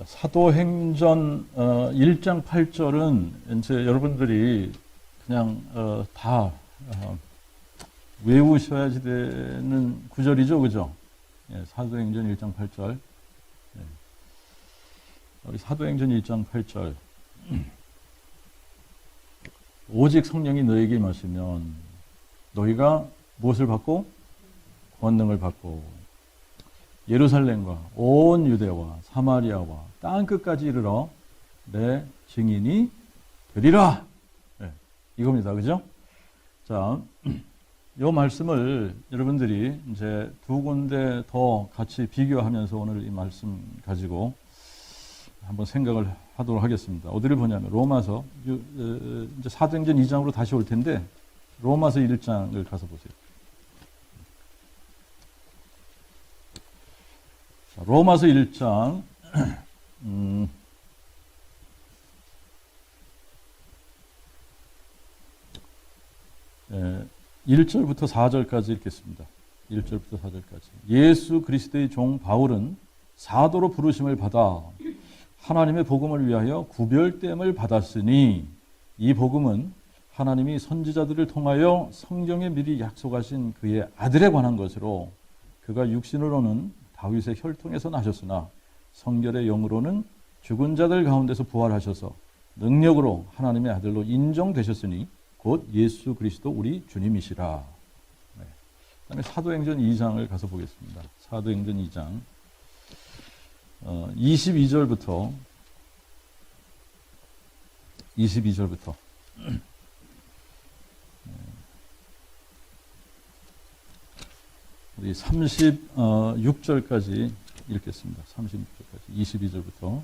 사도행전 1장 8절은 이제 여러분들이 그냥 다 외우셔야지 되는 구절이죠, 그죠? 예, 사도행전 1장 8절. 예. 우리 사도행전 1장 8절. 오직 성령이 너에게 임하시면 너희가 무엇을 받고? 권능을 받고 예루살렘과 온 유대와 사마리아와 땅끝까지 이르러 내 증인이 되리라. 네, 이겁니다. 그죠? 자, 이 말씀을 여러분들이 이제 두 군데 더 같이 비교하면서 오늘 이 말씀 가지고 한번 생각을 하도록 하겠습니다. 어디를 보냐면 로마서, 이제 사도행전 2장으로 다시 올 텐데 로마서 1장을 가서 보세요. 자, 로마서 1장 1절부터 4절까지 읽겠습니다. 1절부터 4절까지. 예수 그리스도의 종 바울은 사도로 부르심을 받아 하나님의 복음을 위하여 구별됨을 받았으니 이 복음은 하나님이 선지자들을 통하여 성경에 미리 약속하신 그의 아들에 관한 것으로 그가 육신으로는 다윗의 혈통에서 나셨으나 성결의 영으로는 죽은 자들 가운데서 부활하셔서 능력으로 하나님의 아들로 인정되셨으니 곧 예수 그리스도 우리 주님이시라. 네. 그다음에 사도행전 2장을 가서 보겠습니다. 사도행전 2장 22절부터 우리 36절까지 읽겠습니다. 36절까지 22절부터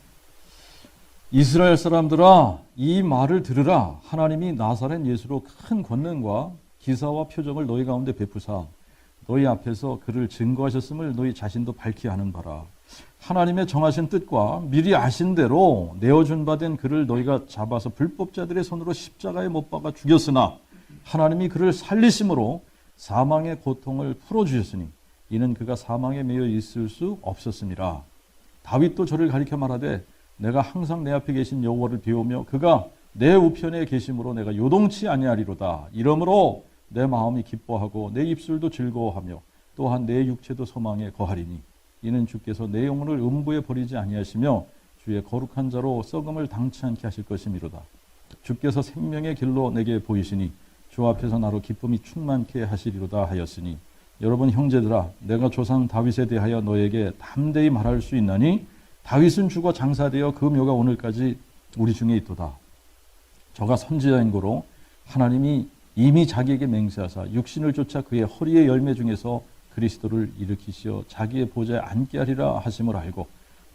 이스라엘 사람들아 이 말을 들으라. 하나님이 나사렛 예수로 큰 권능과 기사와 표적을 너희 가운데 베푸사 너희 앞에서 그를 증거하셨음을 너희 자신도 밝히 아는 바라. 하나님의 정하신 뜻과 미리 아신 대로 내어준 바 된 그를 너희가 잡아서 불법자들의 손으로 십자가에 못 박아 죽였으나 하나님이 그를 살리심으로 사망의 고통을 풀어주셨으니 이는 그가 사망에 매여 있을 수 없었음이라. 다윗도 저를 가리켜 말하되 내가 항상 내 앞에 계신 여호와를 배우며 그가 내 우편에 계심으로 내가 요동치 아니하리로다. 이러므로 내 마음이 기뻐하고 내 입술도 즐거워하며 또한 내 육체도 소망에 거하리니 이는 주께서 내 영혼을 음부에 버리지 아니하시며 주의 거룩한 자로 썩음을 당치 않게 하실 것이미로다. 주께서 생명의 길로 내게 보이시니 주 앞에서 나로 기쁨이 충만케 하시리로다 하였으니 여러분 형제들아 내가 조상 다윗에 대하여 너에게 담대히 말할 수 있나니 다윗은 죽어 장사되어 그 묘가 오늘까지 우리 중에 있도다. 저가 선지자인 고로 하나님이 이미 자기에게 맹세하사 육신을 쫓아 그의 허리의 열매 중에서 그리스도를 일으키시어 자기의 보좌에 앉게 하리라 하심을 알고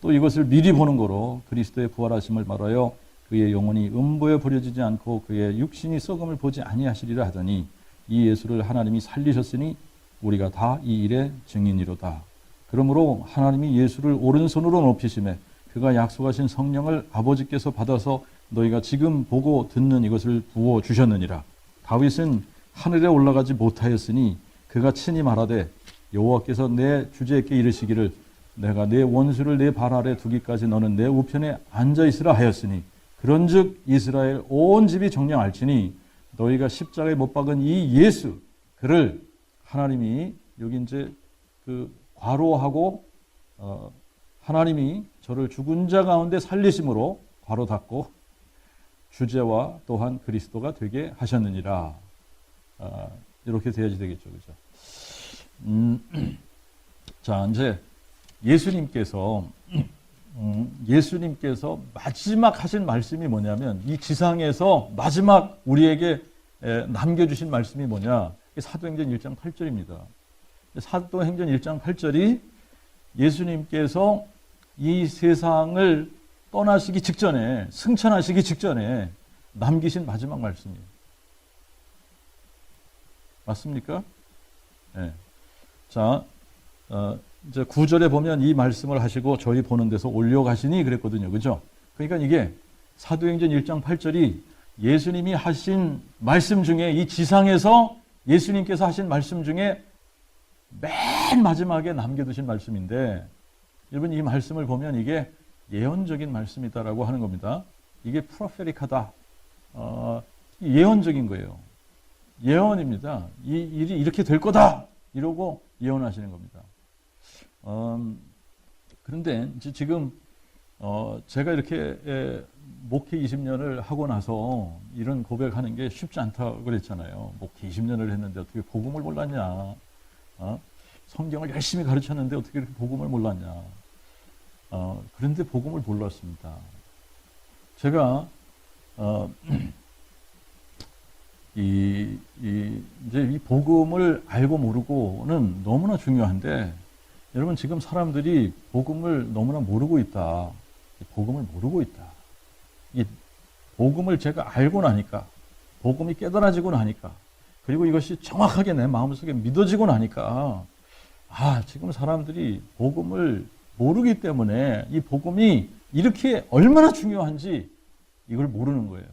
또 이것을 미리 보는 거로 그리스도의 부활하심을 말하여 그의 영혼이 음부에 버려지지 않고 그의 육신이 썩음을 보지 아니하시리라 하더니 이 예수를 하나님이 살리셨으니 우리가 다 이 일의 증인이로다. 그러므로 하나님이 예수를 오른손으로 높이심에 그가 약속하신 성령을 아버지께서 받아서 너희가 지금 보고 듣는 이것을 부어 주셨느니라. 다윗은 하늘에 올라가지 못하였으니 그가 친히 말하되 여호와께서 내 주제에게 이르시기를 내가 내 원수를 내 발 아래 두기까지 너는 내 우편에 앉아있으라 하였으니 그런즉 이스라엘 온 집이 정녕 알지니 너희가 십자가에 못 박은 이 예수 그를 하나님이 여기 이제 그 괄호하고 하나님이 저를 죽은 자 가운데 살리심으로 괄호 닫고 주제와 또한 그리스도가 되게 하셨느니라. 이렇게 돼야지 되겠죠, 그죠? 자, 이제 예수님께서 마지막 하신 말씀이 뭐냐면 이 지상에서 마지막 우리에게 남겨주신 말씀이 뭐냐? 사도행전 1장 8절입니다. 사도행전 1장 8절이 예수님께서 이 세상을 떠나시기 직전에 승천하시기 직전에 남기신 마지막 말씀이에요. 맞습니까? 네. 자, 이제 9절에 보면 이 말씀을 하시고 저희 보는 데서 올려가시니 그랬거든요. 그죠? 그러니까 이게 사도행전 1장 8절이 예수님이 하신 말씀 중에 이 지상에서 예수님께서 하신 말씀 중에 맨 마지막에 남겨두신 말씀인데 여러분 이 말씀을 보면 이게 예언적인 말씀이다라고 하는 겁니다. 이게 프로페리카다. 예언적인 거예요. 예언입니다. 이 일이 이렇게 될 거다. 이러고 예언하시는 겁니다. 그런데 이제 지금 제가 이렇게 목회 20년을 하고 나서 이런 고백하는 게 쉽지 않다고 그랬잖아요. 목회 20년을 했는데 어떻게 복음을 몰랐냐. 성경을 열심히 가르쳤는데 어떻게 이렇게 복음을 몰랐냐. 그런데 복음을 몰랐습니다. 제가 이제 이 복음을 알고 모르고는 너무나 중요한데, 여러분 지금 사람들이 복음을 너무나 모르고 있다. 복음을 모르고 있다. 이 복음을 제가 알고 나니까, 복음이 깨달아지고 나니까, 그리고 이것이 정확하게 내 마음속에 믿어지고 나니까, 지금 사람들이 복음을 모르기 때문에 이 복음이 이렇게 얼마나 중요한지 이걸 모르는 거예요.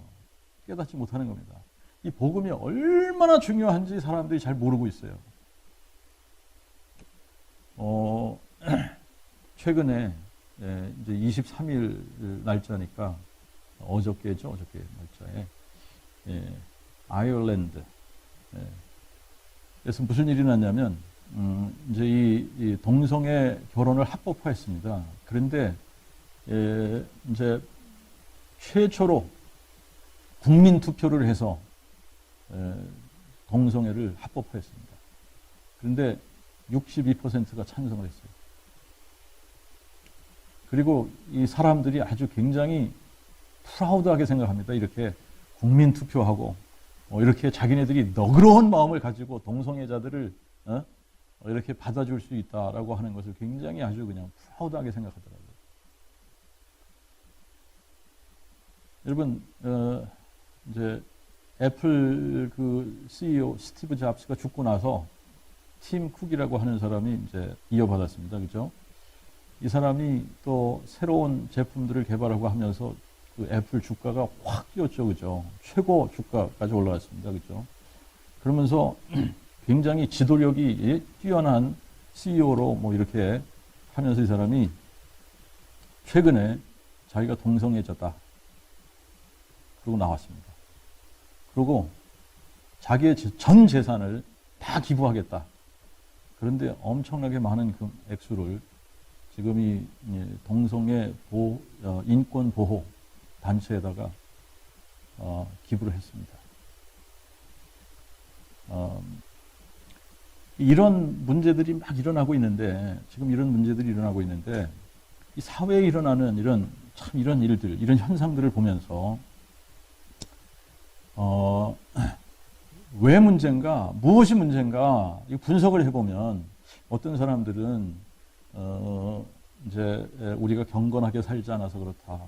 깨닫지 못하는 겁니다. 이 복음이 얼마나 중요한지 사람들이 잘 모르고 있어요. 최근에 이제 23일 날짜니까 어저께죠. 어저께 날짜에 아이얼랜드 그래서 무슨 일이 났냐면 이제 이 동성애 결혼을 합법화했습니다. 그런데 이제 최초로 국민 투표를 해서 동성애를 합법화했습니다. 그런데 62%가 찬성을 했어요. 그리고 이 사람들이 아주 굉장히 프라우드하게 생각합니다. 이렇게 국민 투표하고 이렇게 자기네들이 너그러운 마음을 가지고 동성애자들을 이렇게 받아줄 수 있다라고 하는 것을 굉장히 아주 그냥 프라우드하게 생각하더라고요. 여러분 이제 애플 그 CEO 스티브 잡스가 죽고 나서 팀 쿡이라고 하는 사람이 이제 이어받았습니다. 그죠? 이 사람이 또 새로운 제품들을 개발하고 하면서 그 애플 주가가 확 뛰었죠. 그죠? 최고 주가까지 올라왔습니다. 그죠? 그러면서 굉장히 지도력이 뛰어난 CEO로 뭐 이렇게 하면서 이 사람이 최근에 자기가 동성애자다. 그러고 나왔습니다. 그리고 자기의 전 재산을 다 기부하겠다. 그런데 엄청나게 많은 그 액수를 지금 이 동성애 인권 보호 단체에다가 기부를 했습니다. 이런 문제들이 막 일어나고 있는데, 지금 이런 문제들이 일어나고 있는데, 이 사회에 일어나는 이런 일들, 이런 현상들을 보면서 왜 문제인가, 무엇이 문제인가 분석을 해보면 어떤 사람들은 이제 우리가 경건하게 살지 않아서 그렇다,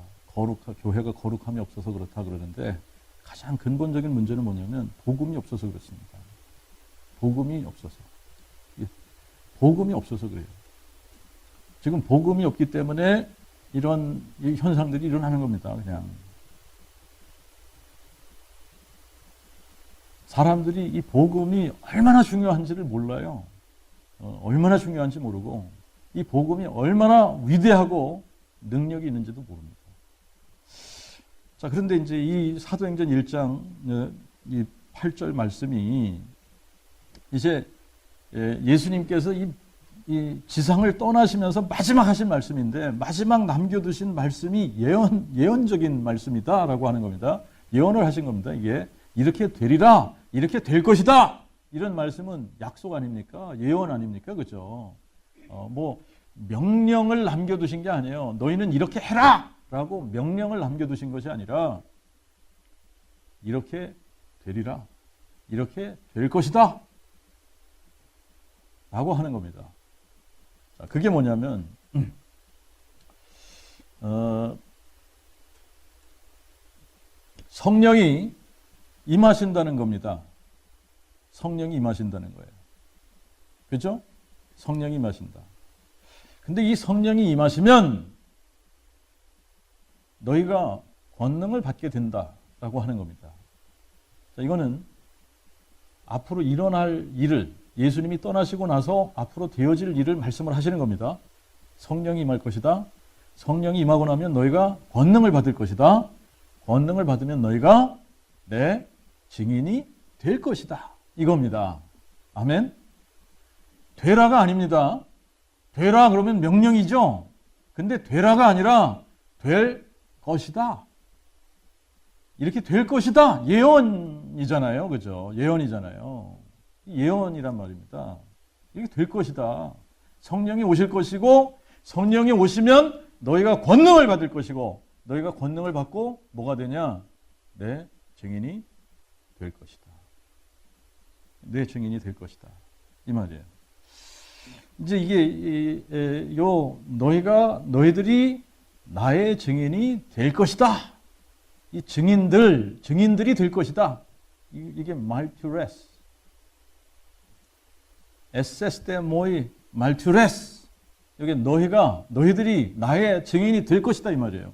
교회가 거룩함이 없어서 그렇다 그러는데, 가장 근본적인 문제는 뭐냐면 복음이 없어서 그렇습니다. 복음이 없어서 그래요. 지금 복음이 없기 때문에 이런 현상들이 일어나는 겁니다. 그냥 사람들이 이 복음이 얼마나 중요한지를 몰라요. 얼마나 중요한지 모르고 이 복음이 얼마나 위대하고 능력이 있는지도 모릅니다. 자, 그런데 이제 이 사도행전 1장 이 8절 말씀이 이제 예수님께서 이 지상을 떠나시면서 마지막 하신 말씀인데, 마지막 남겨두신 말씀이 예언적인 말씀이다라고 하는 겁니다. 예언을 하신 겁니다. 이게 이렇게 되리라, 이렇게 될 것이다. 이런 말씀은 약속 아닙니까? 예언 아닙니까? 그죠? 뭐 명령을 남겨두신 게 아니에요. 너희는 이렇게 해라! 라고 명령을 남겨두신 것이 아니라 이렇게 되리라, 이렇게 될 것이다 라고 하는 겁니다. 자, 그게 뭐냐면 성령이 임하신다는 겁니다. 성령이 임하신다는 거예요. 그렇죠? 성령이 임하신다. 근데 이 성령이 임하시면 너희가 권능을 받게 된다라고 하는 겁니다. 자, 이거는 앞으로 일어날 일을, 예수님이 떠나시고 나서 앞으로 되어질 일을 말씀을 하시는 겁니다. 성령이 임할 것이다. 성령이 임하고 나면 너희가 권능을 받을 것이다. 권능을 받으면 너희가 내 증인이 될 것이다. 이겁니다. 아멘. 되라가 아닙니다. 되라 그러면 명령이죠. 근데 되라가 아니라 될 것이다. 이렇게 될 것이다. 예언이잖아요. 그죠? 예언이잖아요. 예언이란 말입니다. 이게 될 것이다. 성령이 오실 것이고 성령이 오시면 너희가 권능을 받을 것이고 너희가 권능을 받고 뭐가 되냐? 내 증인이 될 것이다. 내 증인이 될 것이다. 이 말이에요. 이제 이게 너희들이 나의 증인이 될 것이다. 이 증인들이 될 것이다. 이게 말투레스. 에세스테 모이 말투레스. 여기 너희들이 나의 증인이 될 것이다 이 말이에요.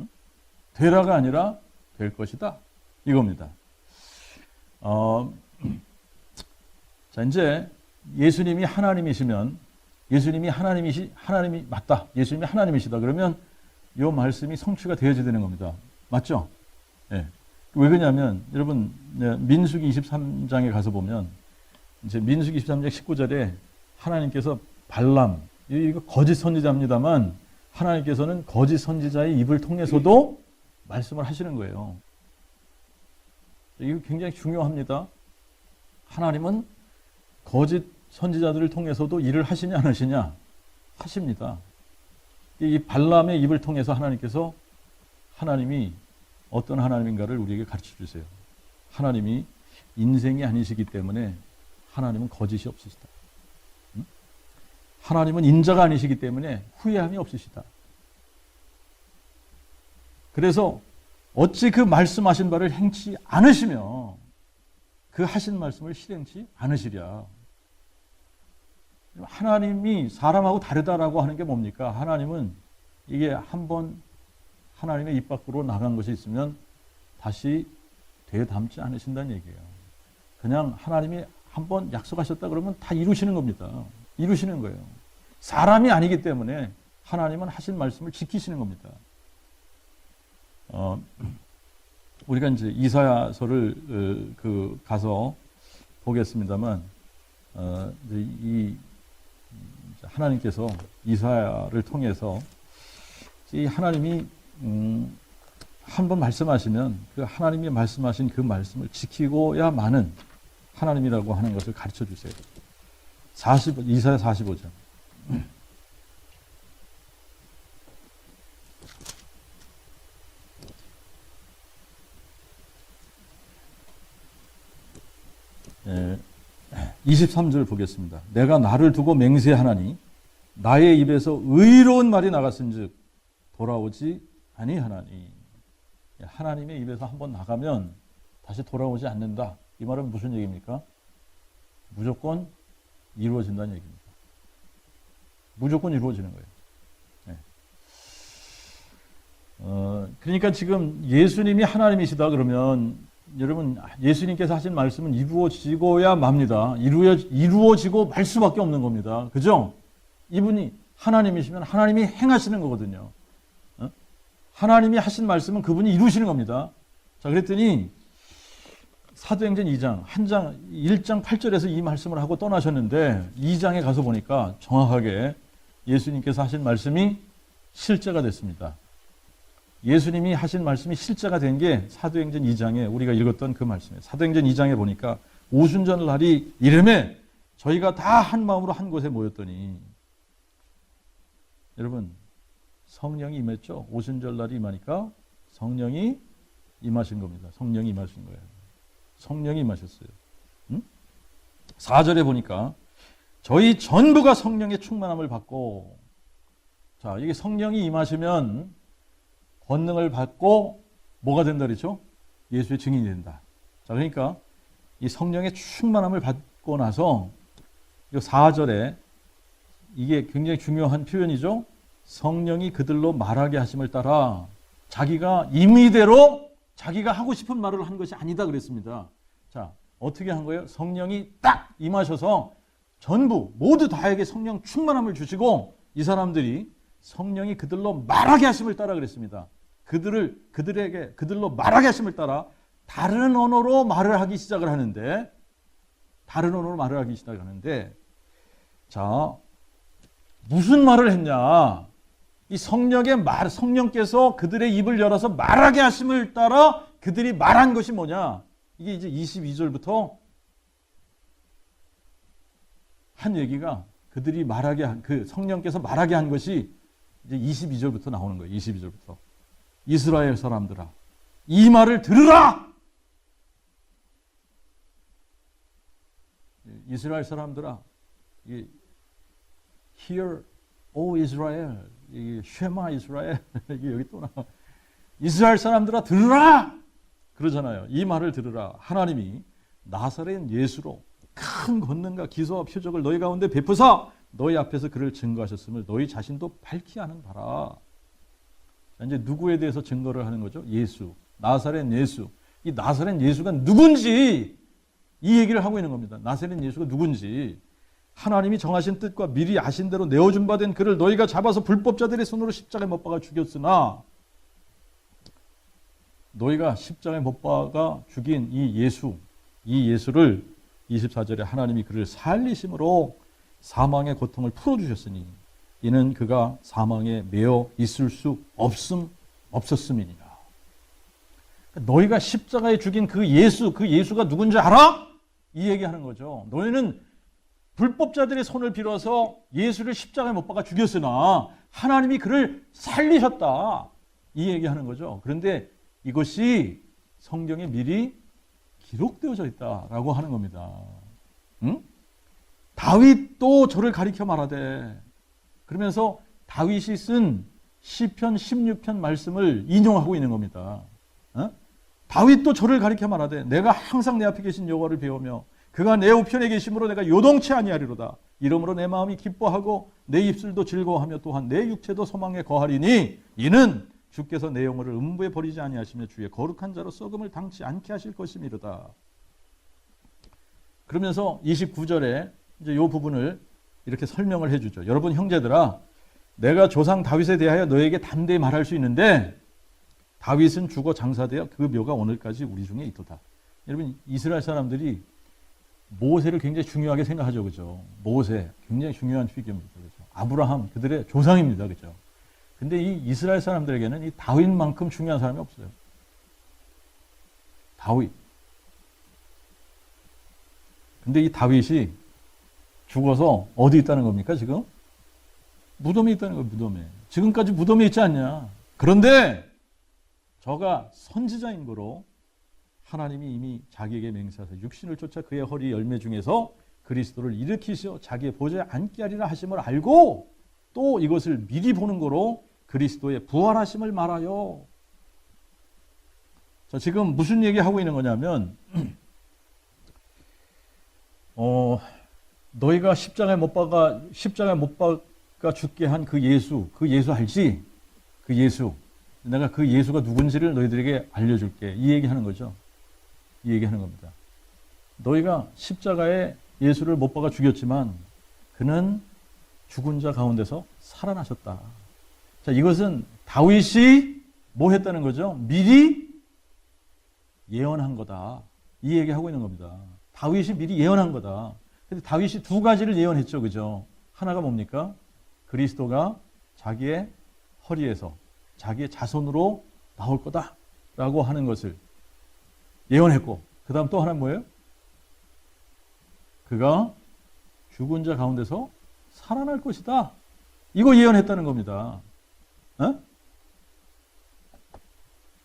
응? 되라가 아니라 될 것이다. 이겁니다. 자, 이제 예수님이 하나님이시면 예수님이 맞다. 예수님이 하나님이시다. 그러면 이 말씀이 성취가 되어야 되는 겁니다. 맞죠? 예. 왜 그러냐면 여러분 민수기 23장에 가서 보면 이제 민수기 23장 19절에 하나님께서 발람 이거 거짓 선지자입니다만 하나님께서는 거짓 선지자의 입을 통해서도 말씀을 하시는 거예요. 이거 굉장히 중요합니다. 하나님은 거짓 선지자들을 통해서도 일을 하시냐 안 하시냐? 하십니다. 이 발람의 입을 통해서 하나님이 어떤 하나님인가를 우리에게 가르쳐 주세요. 하나님이 인생이 아니시기 때문에 하나님은 거짓이 없으시다. 응? 하나님은 인자가 아니시기 때문에 후회함이 없으시다. 그래서 어찌 그 말씀하신 바를 행치 않으시며 그 하신 말씀을 실행치 않으시랴. 하나님이 사람하고 다르다라고 하는 게 뭡니까? 하나님은 이게 한번 하나님의 입 밖으로 나간 것이 있으면 다시 되담지 않으신다는 얘기예요. 그냥 하나님이 한번 약속하셨다 그러면 다 이루시는 겁니다. 이루시는 거예요. 사람이 아니기 때문에 하나님은 하신 말씀을 지키시는 겁니다. 우리가 이제 이사야서를 가서 보겠습니다만 이 하나님께서 이사야를 통해서 이 하나님이 한번 말씀하시면 그 하나님이 말씀하신 그 말씀을 지키고야만은 하나님이라고 하는 것을 가르쳐 주세요. 이사야 45장. 예, 23절 보겠습니다. 내가 나를 두고 맹세하나니 나의 입에서 의로운 말이 나갔은즉 돌아오지 아니하나니. 하나님의 입에서 한번 나가면 다시 돌아오지 않는다. 이 말은 무슨 얘기입니까? 무조건 이루어진다는 얘기입니다. 무조건 이루어지는 거예요. 네. 그러니까 지금 예수님이 하나님이시다 그러면 여러분 예수님께서 하신 말씀은 이루어지고야 맙니다. 이루어지고 말 수밖에 없는 겁니다. 그죠? 이분이 하나님이시면 하나님이 행하시는 거거든요. 하나님이 하신 말씀은 그분이 이루시는 겁니다. 자, 그랬더니 사도행전 1장 8절에서 이 말씀을 하고 떠나셨는데 2장에 가서 보니까 정확하게 예수님께서 하신 말씀이 실제가 됐습니다. 예수님이 하신 말씀이 실제가 된 게 사도행전 2장에 우리가 읽었던 그 말씀이에요. 사도행전 2장에 보니까 오순절 날이 이름에 저희가 다 한 마음으로 한 곳에 모였더니 여러분 성령이 임했죠. 오순절 날이 임하니까 성령이 임하신 겁니다. 성령이 임하신 거예요. 성령이 임하셨어요. 4절에 보니까 저희 전부가 성령의 충만함을 받고 자 이게 성령이 임하시면 권능을 받고 뭐가 된다 그랬죠? 예수의 증인이 된다. 자 그러니까 이 성령의 충만함을 받고 나서 이 4절에 이게 굉장히 중요한 표현이죠. 성령이 그들로 말하게 하심을 따라 자기가 임의대로 자기가 하고 싶은 말을 한 것이 아니다 그랬습니다. 자, 어떻게 한 거예요? 성령이 딱 임하셔서 전부 모두 다에게 성령 충만함을 주시고 이 사람들이 성령이 그들로 말하게 하심을 따라 그랬습니다. 그들로 말하게 하심을 따라 다른 언어로 말을 하기 시작을 하는데, 자, 무슨 말을 했냐? 이 성령께서 그들의 입을 열어서 말하게 하심을 따라 그들이 말한 것이 뭐냐? 이게 이제 22절부터 한 얘기가 그들이 성령께서 말하게 한 것이 이제 22절부터 나오는 거예요. 22절부터. 이스라엘 사람들아, 이 말을 들으라! 이스라엘 사람들아, Hear, O Israel, 쉐마 이스라엘, 이게 여기 또 나와. 이스라엘 사람들아 들으라! 그러잖아요. 이 말을 들으라. 하나님이 나사렛 예수로 큰 권능과 기사와 표적을 너희 가운데 베푸사 너희 앞에서 그를 증거하셨음을 너희 자신도 밝히 아는 바라. 자, 이제 누구에 대해서 증거를 하는 거죠? 예수. 나사렛 예수. 이 나사렛 예수가 누군지 이 얘기를 하고 있는 겁니다. 나사렛 예수가 누군지. 하나님이 정하신 뜻과 미리 아신 대로 내어준 바 된 그를 너희가 잡아서 불법자들의 손으로 십자가에 못 박아 죽였으나, 너희가 십자가에 못 박아 죽인 이 예수를 24절에 하나님이 그를 살리심으로 사망의 고통을 풀어주셨으니 이는 그가 사망에 매어 있을 수 없었음이니라. 너희가 십자가에 죽인 그 예수가 누군지 알아? 이 얘기하는 거죠. 너희는 불법자들의 손을 빌어서 예수를 십자가에 못 박아 죽였으나 하나님이 그를 살리셨다. 이 얘기하는 거죠. 그런데 이것이 성경에 미리 기록되어져 있다라고 하는 겁니다. 응? 다윗도 저를 가리켜 말하되, 그러면서 다윗이 쓴 시편 16편 말씀을 인용하고 있는 겁니다. 다윗도 저를 가리켜 말하되 내가 항상 내 앞에 계신 여호와를 배우며 그가 내 우편에 계심으로 내가 요동치 아니하리로다. 이러므로 내 마음이 기뻐하고 내 입술도 즐거워하며 또한 내 육체도 소망에 거하리니 이는 주께서 내 영혼을 음부에 버리지 아니하시며 주의 거룩한 자로 썩음을 당치 않게 하실 것임이로다. 그러면서 29절에 이제 이 부분을 이렇게 설명을 해주죠. 여러분 형제들아, 내가 조상 다윗에 대하여 너에게 담대히 말할 수 있는데 다윗은 죽어 장사되어 그 묘가 오늘까지 우리 중에 있도다. 여러분, 이스라엘 사람들이 모세를 굉장히 중요하게 생각하죠. 그죠? 모세, 굉장히 중요한 피규어입니다. 그죠? 아브라함, 그들의 조상입니다. 그죠? 근데 이 이스라엘 사람들에게는 이 다윗만큼 중요한 사람이 없어요. 다윗. 근데 이 다윗이 죽어서 어디 있다는 겁니까, 지금? 무덤에 있다는 거예요, 무덤에. 지금까지 무덤에 있지 않냐. 그런데 저가 선지자인 거로 하나님이 이미 자기에게 맹세하사 육신을 쫓아 그의 허리 열매 중에서 그리스도를 일으키시어 자기의 보좌에 앉게 하리라 하심을 알고 또 이것을 미리 보는 거로 그리스도의 부활하심을 말하여. 자, 지금 무슨 얘기하고 있는 거냐면 너희가 십자가에 못 박아 죽게 한 그 예수 알지? 그 예수. 내가 그 예수가 누군지를 너희들에게 알려줄게. 이 얘기하는 거죠. 이 얘기하는 겁니다. 너희가 십자가에 예수를 못 박아 죽였지만 그는 죽은 자 가운데서 살아나셨다. 자, 이것은 다윗이 뭐 했다는 거죠? 미리 예언한 거다. 이 얘기하고 있는 겁니다. 다윗이 미리 예언한 거다. 근데 다윗이 두 가지를 예언했죠. 그죠? 하나가 뭡니까? 그리스도가 자기의 허리에서 자기의 자손으로 나올 거다라고 하는 것을 예언했고, 그 다음 또 하나는 뭐예요? 그가 죽은 자 가운데서 살아날 것이다. 이거 예언했다는 겁니다.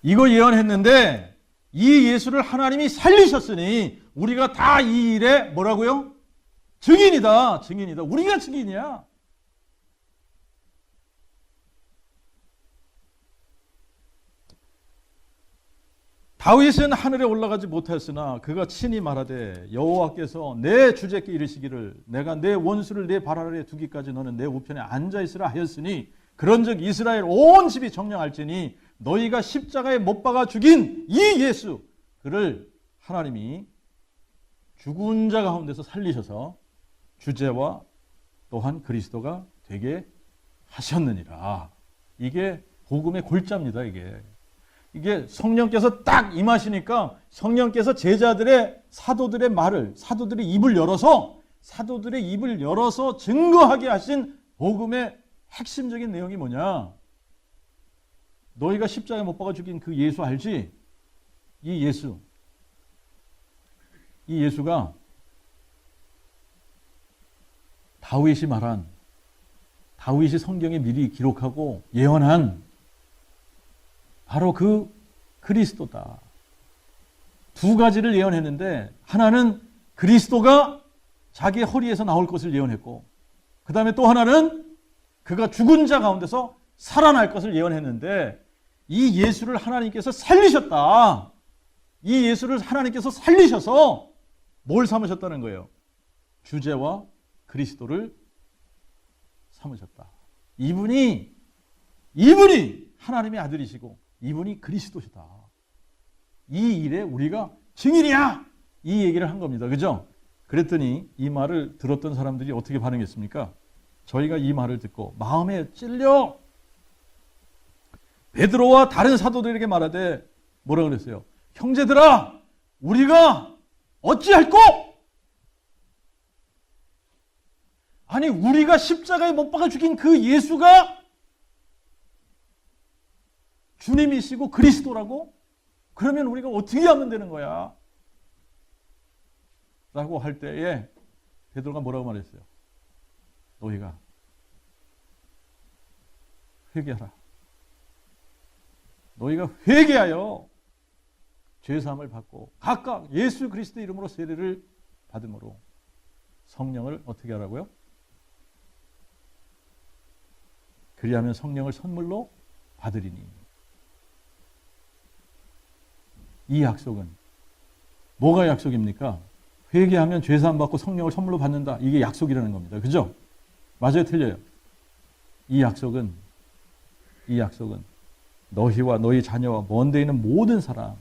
이거 예언했는데 이 예수를 하나님이 살리셨으니 우리가 다 이 일에 뭐라고요? 증인이다. 우리가 증인이야. 다윗은 하늘에 올라가지 못하였으나 그가 친히 말하되 여호와께서 내 주제께 이르시기를 내가 내 원수를 내 발 아래에 두기까지 너는 내 우편에 앉아있으라 하였으니 그런즉 이스라엘 온 집이 정령할지니 너희가 십자가에 못 박아 죽인 이 예수 그를 하나님이 죽은 자 가운데서 살리셔서 주제와 또한 그리스도가 되게 하셨느니라. 이게 복음의 골자입니다. 이게 성령께서 딱 임하시니까 성령께서 제자들의 사도들의 말을 사도들의 입을 열어서 증거하게 하신 복음의 핵심적인 내용이 뭐냐? 너희가 십자가에 못 박아 죽인 그 예수 알지? 이 예수가 다윗이 성경에 미리 기록하고 예언한 바로 그 그리스도다. 두 가지를 예언했는데 하나는 그리스도가 자기의 허리에서 나올 것을 예언했고 그 다음에 또 하나는 그가 죽은 자 가운데서 살아날 것을 예언했는데 이 예수를 하나님께서 살리셨다. 이 예수를 하나님께서 살리셔서 뭘 삼으셨다는 거예요? 주제와 그리스도를 삼으셨다. 이분이 하나님의 아들이시고 이분이 그리스도시다. 이 일에 우리가 증인이야. 이 얘기를 한 겁니다. 그죠? 그랬더니 이 말을 들었던 사람들이 어떻게 반응했습니까? 저희가 이 말을 듣고 마음에 찔려 베드로와 다른 사도들에게 말하되 뭐라 그랬어요? 형제들아, 우리가 어찌할꼬? 아니, 우리가 십자가에 못 박아 죽인 그 예수가 주님이시고 그리스도라고? 그러면 우리가 어떻게 하면 되는 거야? 라고 할 때에 베드로가 뭐라고 말했어요? 너희가 회개하라. 너희가 회개하여 죄사함을 받고 각각 예수 그리스도 이름으로 세례를 받음으로 성령을 어떻게 하라고요? 그리하면 성령을 선물로 받으리니. 이 약속은 뭐가 약속입니까? 회개하면 죄사함 받고 성령을 선물로 받는다. 이게 약속이라는 겁니다. 그죠? 맞아요? 틀려요? 이 약속은 너희와 너희 자녀와 먼 데 있는 모든 사람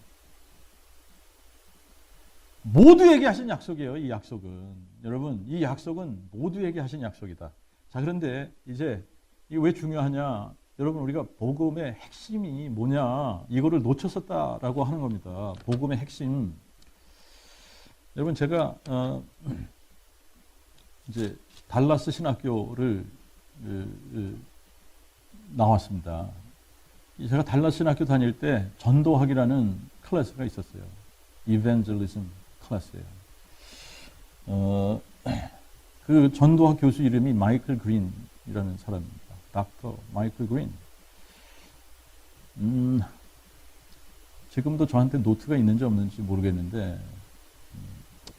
모두에게 하신 약속이에요. 이 약속은. 여러분, 이 약속은 모두에게 하신 약속이다. 자, 그런데 이제 이게 왜 중요하냐? 여러분, 우리가 복음의 핵심이 뭐냐? 이거를 놓쳤었다라고 하는 겁니다. 복음의 핵심. 여러분, 제가 이제 달라스 신학교를 나왔습니다. 제가 달라스 신학교 다닐 때 전도학이라는 클래스가 있었어요. 이벤젤리즘 클래스예요. 그 전도학 교수 이름이 마이클 그린이라는 사람입니다. 닥터 마이클 그린. 지금도 저한테 노트가 있는지 없는지 모르겠는데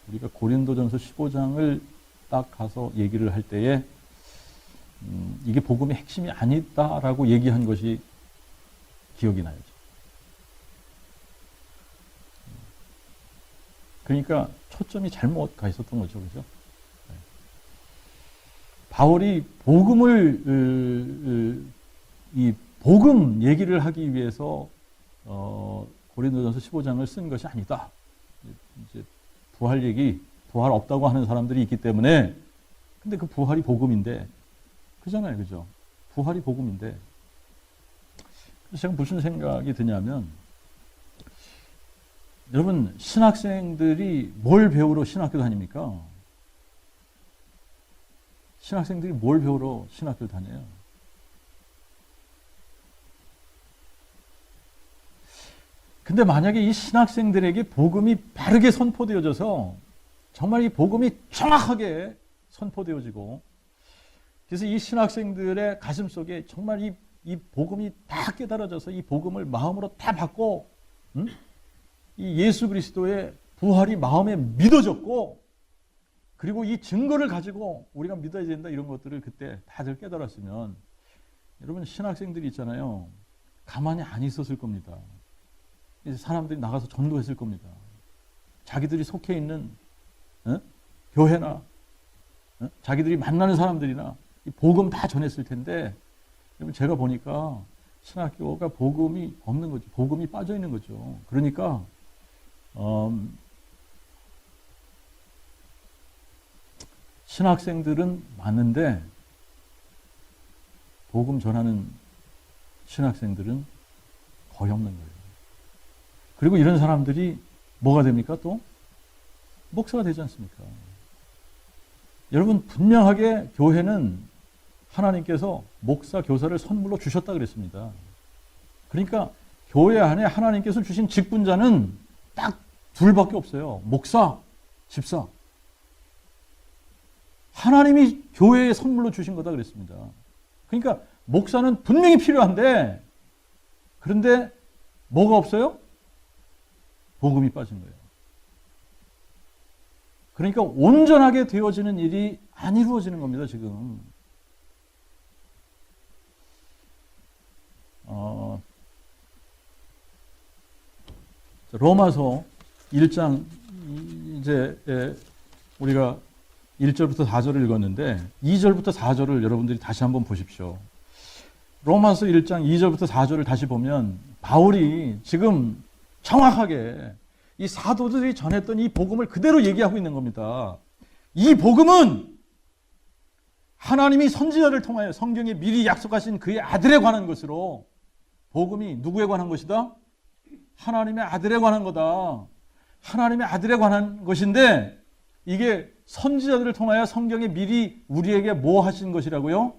우리가 고린도전서 15장을 딱 가서 얘기를 할 때에 이게 복음의 핵심이 아니다라고 얘기한 것이 기억이 나요. 그러니까 초점이 잘못 가 있었던 거죠. 그죠? 바울이 이 복음 얘기를 하기 위해서 고린도전서 15장을 쓴 것이 아니다. 이제 부활 없다고 하는 사람들이 있기 때문에. 근데 그 부활이 복음인데, 그잖아요, 그죠? 부활이 복음인데. 그래서 제가 무슨 생각이 드냐면, 여러분, 신학생들이 뭘 배우러 신학교 다닙니까? 신학생들이 뭘 배우러 신학교 다녀요? 근데 만약에 이 신학생들에게 복음이 바르게 선포되어져서 정말 이 복음이 정확하게 선포되어지고 그래서 이 신학생들의 가슴 속에 정말 이 복음이 다 깨달아져서 이 복음을 마음으로 다 받고 이 예수 그리스도의 부활이 마음에 믿어졌고 그리고 이 증거를 가지고 우리가 믿어야 된다 이런 것들을 그때 다들 깨달았으면 여러분 신학생들이 있잖아요. 가만히 안 있었을 겁니다. 이제 사람들이 나가서 전도했을 겁니다. 자기들이 속해 있는 교회나 자기들이 만나는 사람들이나 이 복음 다 전했을 텐데 여러분 제가 보니까 신학교가 복음이 없는 거죠. 복음이 빠져 있는 거죠. 그러니까 신학생들은 많은데 복음 전하는 신학생들은 거의 없는 거예요. 그리고 이런 사람들이 뭐가 됩니까? 또 목사가 되지 않습니까? 여러분, 분명하게 교회는 하나님께서 목사, 교사를 선물로 주셨다 그랬습니다. 그러니까 교회 안에 하나님께서 주신 직분자는 딱 둘밖에 없어요. 목사, 집사. 하나님이 교회에 선물로 주신 거다 그랬습니다. 그러니까 목사는 분명히 필요한데, 그런데 뭐가 없어요? 복음이 빠진 거예요. 그러니까 온전하게 되어지는 일이 안 이루어지는 겁니다, 지금. 로마서 1장, 이제 우리가 1절부터 4절을 읽었는데 2절부터 4절을 여러분들이 다시 한번 보십시오. 로마서 1장 2절부터 4절을 다시 보면 바울이 지금 정확하게 이 사도들이 전했던 이 복음을 그대로 얘기하고 있는 겁니다. 이 복음은 하나님이 선지자를 통하여 성경에 미리 약속하신 그의 아들에 관한 것으로, 복음이 누구에 관한 것이다? 하나님의 아들에 관한 거다. 하나님의 아들에 관한 것인데, 이게 선지자들을 통하여 성경에 미리 우리에게 뭐 하신 것이라고요?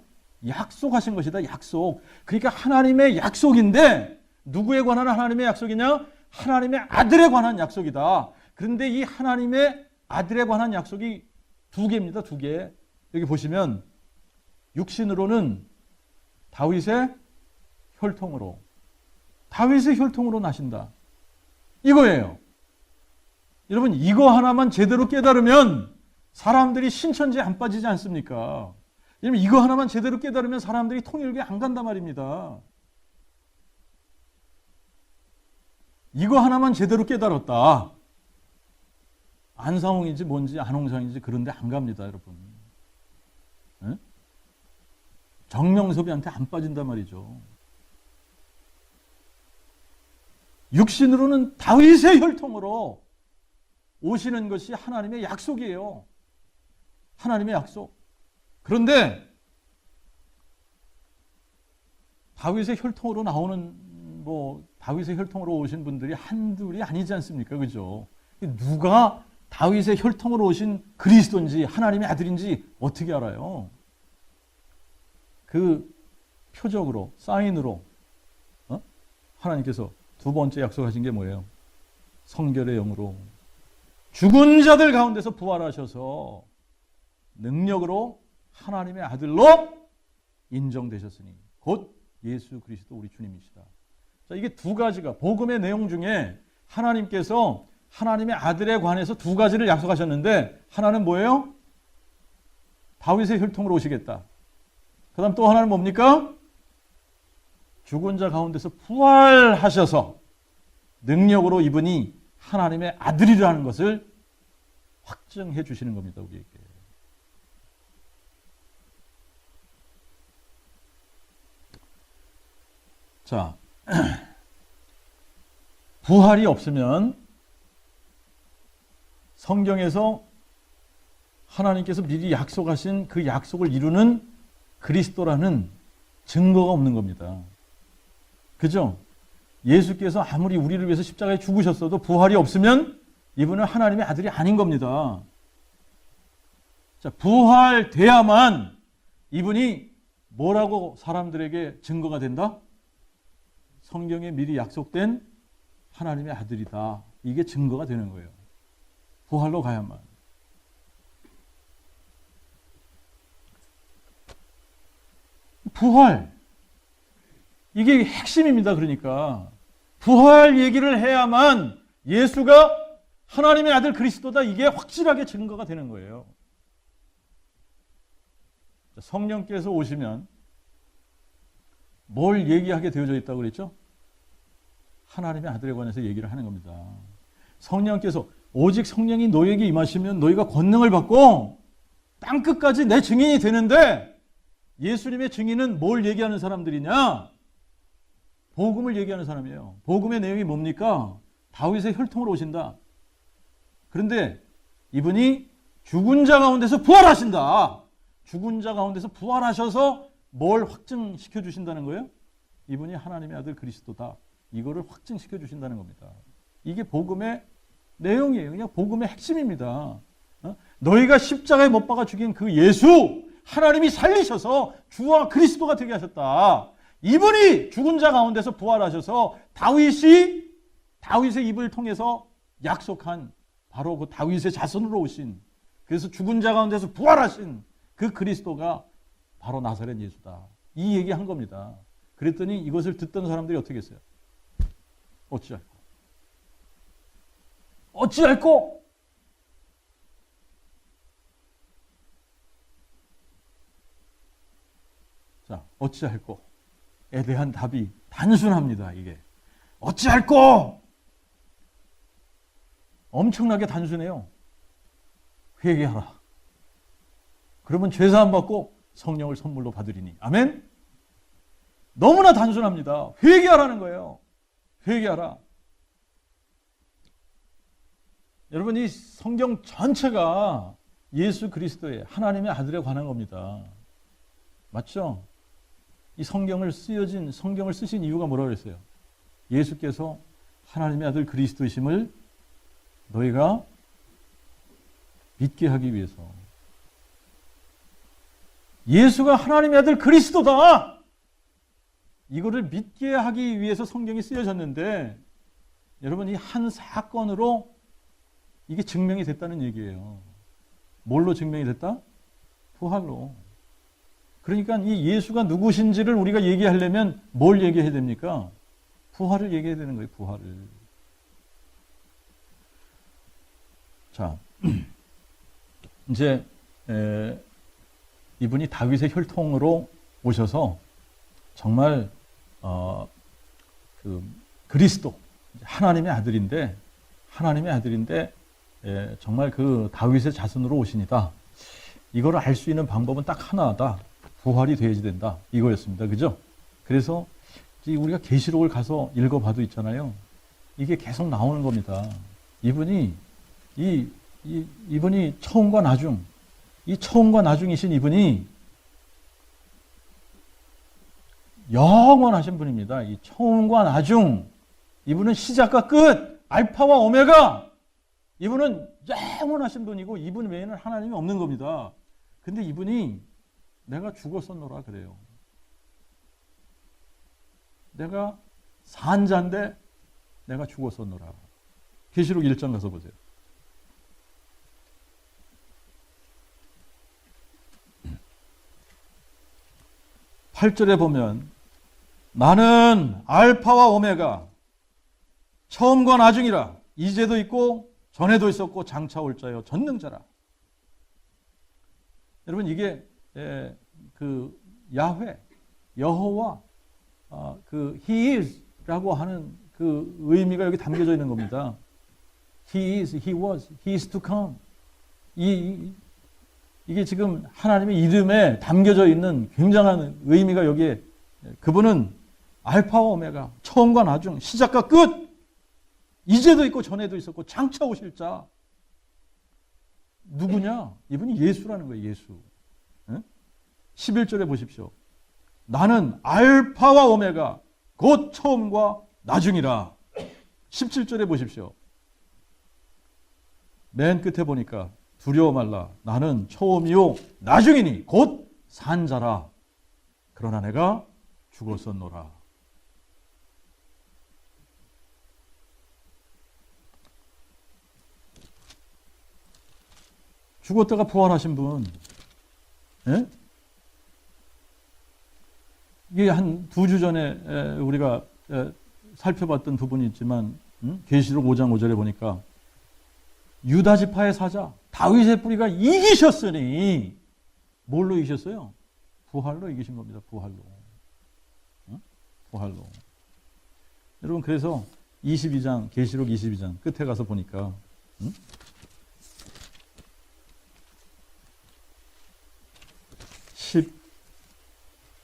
약속하신 것이다. 약속. 그러니까 하나님의 약속인데, 누구에 관한 하나님의 약속이냐? 하나님의 아들에 관한 약속이다. 그런데 이 하나님의 아들에 관한 약속이 두 개입니다. 두 개. 여기 보시면 육신으로는 다윗의 혈통으로, 다윗의 혈통으로 나신다. 이거예요. 여러분, 이거 하나만 제대로 깨달으면 사람들이 신천지에 안 빠지지 않습니까? 여러분, 이거 하나만 제대로 깨달으면 사람들이 통일교에 안 간단 말입니다. 이거 하나만 제대로 깨달았다. 안상홍인지 뭔지 안홍상인지 그런데 안 갑니다, 여러분. 네? 정명섭이한테 안 빠진단 말이죠. 육신으로는 다윗의 혈통으로 오시는 것이 하나님의 약속이에요. 하나님의 약속. 그런데 다윗의 혈통으로 나오는, 다윗의 혈통으로 오신 분들이 한둘이 아니지 않습니까? 그죠? 누가 다윗의 혈통으로 오신 그리스도인지 하나님의 아들인지 어떻게 알아요? 그 표적으로, 사인으로 하나님께서 두 번째 약속하신 게 뭐예요? 성결의 영으로 죽은 자들 가운데서 부활하셔서 능력으로 하나님의 아들로 인정되셨으니 곧 예수 그리스도 우리 주님이시다. 자, 이게 두 가지가 복음의 내용 중에 하나님께서 하나님의 아들에 관해서 두 가지를 약속하셨는데, 하나는 뭐예요? 다윗의 혈통으로 오시겠다. 그 다음 또 하나는 뭡니까? 죽은 자 가운데서 부활하셔서 능력으로 이분이 하나님의 아들이라는 것을 확증해 주시는 겁니다, 우리에게. 자, 부활이 없으면 성경에서 하나님께서 미리 약속하신 그 약속을 이루는 그리스도라는 증거가 없는 겁니다. 그죠? 예수께서 아무리 우리를 위해서 십자가에 죽으셨어도 부활이 없으면 이분은 하나님의 아들이 아닌 겁니다. 자, 부활돼야만 이분이 뭐라고 사람들에게 증거가 된다? 성경에 미리 약속된 하나님의 아들이다. 이게 증거가 되는 거예요. 부활로 가야만. 부활. 이게 핵심입니다. 그러니까 부활 얘기를 해야만 예수가 하나님의 아들 그리스도다, 이게 확실하게 증거가 되는 거예요. 성령께서 오시면 뭘 얘기하게 되어져 있다고 그랬죠? 하나님의 아들에 관해서 얘기를 하는 겁니다. 성령께서, 오직 성령이 너에게 임하시면 너희가 권능을 받고 땅끝까지 내 증인이 되는데, 예수님의 증인은 뭘 얘기하는 사람들이냐? 복음을 얘기하는 사람이에요. 복음의 내용이 뭡니까? 다윗의 혈통으로 오신다. 그런데 이분이 죽은 자 가운데서 부활하신다. 죽은 자 가운데서 부활하셔서 뭘 확증시켜 주신다는 거예요? 이분이 하나님의 아들 그리스도다. 이거를 확증시켜 주신다는 겁니다. 이게 복음의 내용이에요. 그냥 복음의 핵심입니다. 너희가 십자가에 못 박아 죽인 그 예수, 하나님이 살리셔서 주와 그리스도가 되게 하셨다. 이분이 죽은 자 가운데서 부활하셔서 다윗의 입을 통해서 약속한 바로 그 다윗의 자손으로 오신, 그래서 죽은 자 가운데서 부활하신 그 그리스도가 바로 나사렛 예수다. 이 얘기한 겁니다. 그랬더니 이것을 듣던 사람들이 어떻게 했어요? 어찌할꼬? 자, 어찌할꼬에 대한 답이 단순합니다. 이게 어찌할꼬? 엄청나게 단순해요. 회개하라. 그러면 죄사함 받고 성령을 선물로 받으리니. 아멘? 너무나 단순합니다. 회개하라는 거예요. 회개하라. 여러분, 이 성경 전체가 예수 그리스도의 하나님의 아들에 관한 겁니다. 맞죠? 이 성경을 쓰신 이유가 뭐라고 그랬어요? 예수께서 하나님의 아들 그리스도이심을 너희가 믿게 하기 위해서. 예수가 하나님의 아들 그리스도다! 이거를 믿게 하기 위해서 성경이 쓰여졌는데, 여러분, 이 한 사건으로 이게 증명이 됐다는 얘기예요. 뭘로 증명이 됐다? 부활로. 그러니까 이 예수가 누구신지를 우리가 얘기하려면 뭘 얘기해야 됩니까? 부활을 얘기해야 되는 거예요. 부활을. 자, 이제 이분이 다윗의 혈통으로 오셔서 정말 그 그리스도, 하나님의 아들인데 정말 그 다윗의 자손으로 오시니다. 이걸 알 수 있는 방법은 딱 하나다. 부활이 되어야 된다. 이거였습니다. 그죠? 그래서 우리가 계시록을 가서 읽어봐도 있잖아요. 이게 계속 나오는 겁니다. 이분이 처음과 나중, 이 처음과 나중이신 이분이 영원하신 분입니다. 이 처음과 나중, 이분은 시작과 끝, 알파와 오메가, 이분은 영원하신 분이고 이분 외에는 하나님이 없는 겁니다. 근데 이분이 내가 죽었었노라 그래요. 내가 산자인데 내가 죽었었노라. 계시록 1장 가서 보세요. 8절에 보면 나는 알파와 오메가 처음과 나중이라 이제도 있고 전에도 있었고 장차 올 자요 전능자라. 여러분 이게 그 야훼 여호와 그 He is라고 하는 그 의미가 여기 담겨져 있는 겁니다. He is, He was, He is to come. 이게 지금 하나님의 이름에 담겨져 있는 굉장한 의미가 여기에, 그분은 알파와 오메가, 처음과 나중, 시작과 끝, 이제도 있고 전에도 있었고 장차 오실 자. 누구냐? 이분이 예수라는 거예요. 예수. 11절에 보십시오. 나는 알파와 오메가 곧 처음과 나중이라. 17절에 보십시오. 맨 끝에 보니까 두려워 말라. 나는 처음이요 나중이니 곧 산자라. 그러나 내가 죽었었노라. 죽었다가 부활하신 분. 예? 이게 한 2주 전에 우리가 살펴봤던 부분이 있지만 계시록 5장 5절에 보니까 유다 지파의 사자 다윗의 뿌리가 이기셨으니 뭘로 이기셨어요? 부활로 이기신 겁니다. 부활로. 부활로. 여러분 그래서 22장 계시록 22장 끝에 가서 보니까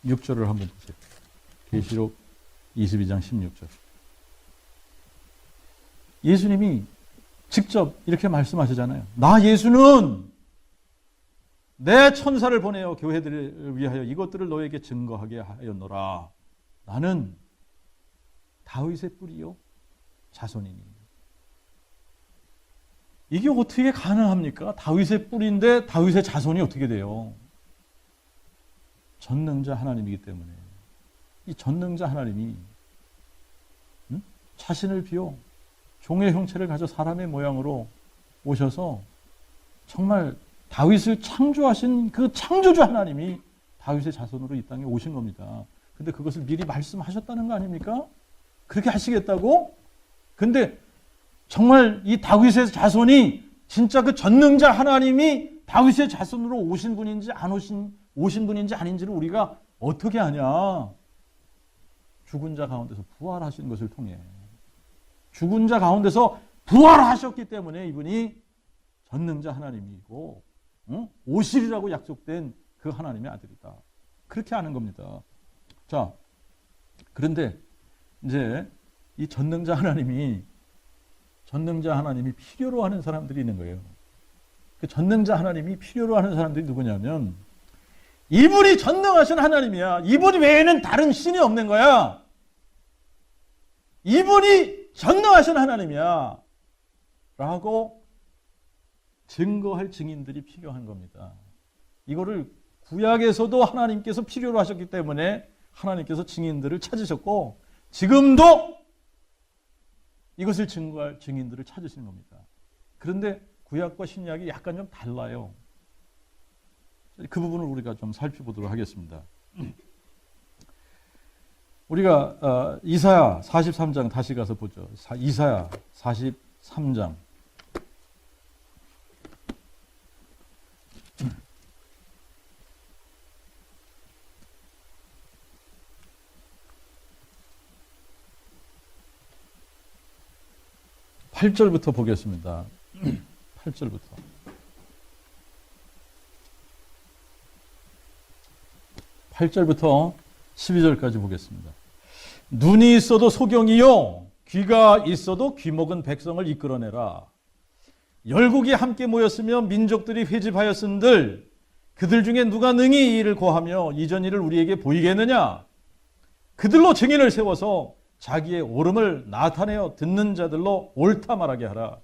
16절을 한번 보세요. 계시록 22장 16절. 예수님이 직접 이렇게 말씀하시잖아요. 나 예수는 내 천사를 보내어 교회들을 위하여 이것들을 너에게 증거하게 하였노라. 나는 다윗의 뿌리요 자손이니. 이게 어떻게 가능합니까? 다윗의 뿌리인데 다윗의 자손이 어떻게 돼요? 전능자 하나님이기 때문에. 이 전능자 하나님이 자신을 비워 종의 형체를 가져 사람의 모양으로 오셔서 정말 다윗을 창조하신 그 창조주 하나님이 다윗의 자손으로 이 땅에 오신 겁니다. 근데 그것을 미리 말씀하셨다는 거 아닙니까? 그렇게 하시겠다고? 근데 정말 이 다윗의 자손이 진짜 그 전능자 하나님이 다윗의 자손으로 오신 분인지 안 오신 분인지 아닌지를 우리가 어떻게 하냐? 죽은 자 가운데서 부활하신 것을 통해. 죽은 자 가운데서 부활하셨기 때문에 이분이 전능자 하나님이고 오시리라고 약속된 그 하나님의 아들이다. 그렇게 아는 겁니다. 자, 그런데 이제 이 전능자 하나님이 필요로 하는 사람들이 있는 거예요. 그 전능자 하나님이 필요로 하는 사람들이 누구냐면 이분이 전능하신 하나님이야. 이분 외에는 다른 신이 없는 거야. 이분이 전능하신 하나님이야. 라고 증거할 증인들이 필요한 겁니다. 이거를 구약에서도 하나님께서 필요로 하셨기 때문에 하나님께서 증인들을 찾으셨고 지금도 이것을 증거할 증인들을 찾으시는 겁니다. 그런데 구약과 신약이 약간 좀 달라요. 그 부분을 우리가 좀 살펴보도록 하겠습니다. 우리가 이사야 43장 다시 가서 보죠. 이사야 43장. (8절부터) 보겠습니다. 8절부터. 8절부터 12절까지 보겠습니다. 눈이 있어도 소경이요 귀가 있어도 귀먹은 백성을 이끌어내라. 열국이 함께 모였으며 민족들이 회집하였은들 그들 중에 누가 능히 이 일을 고하며 이전 일을 우리에게 보이겠느냐. 그들로 증인을 세워서 자기의 옳음을 나타내어 듣는 자들로 옳다 말하게 하라.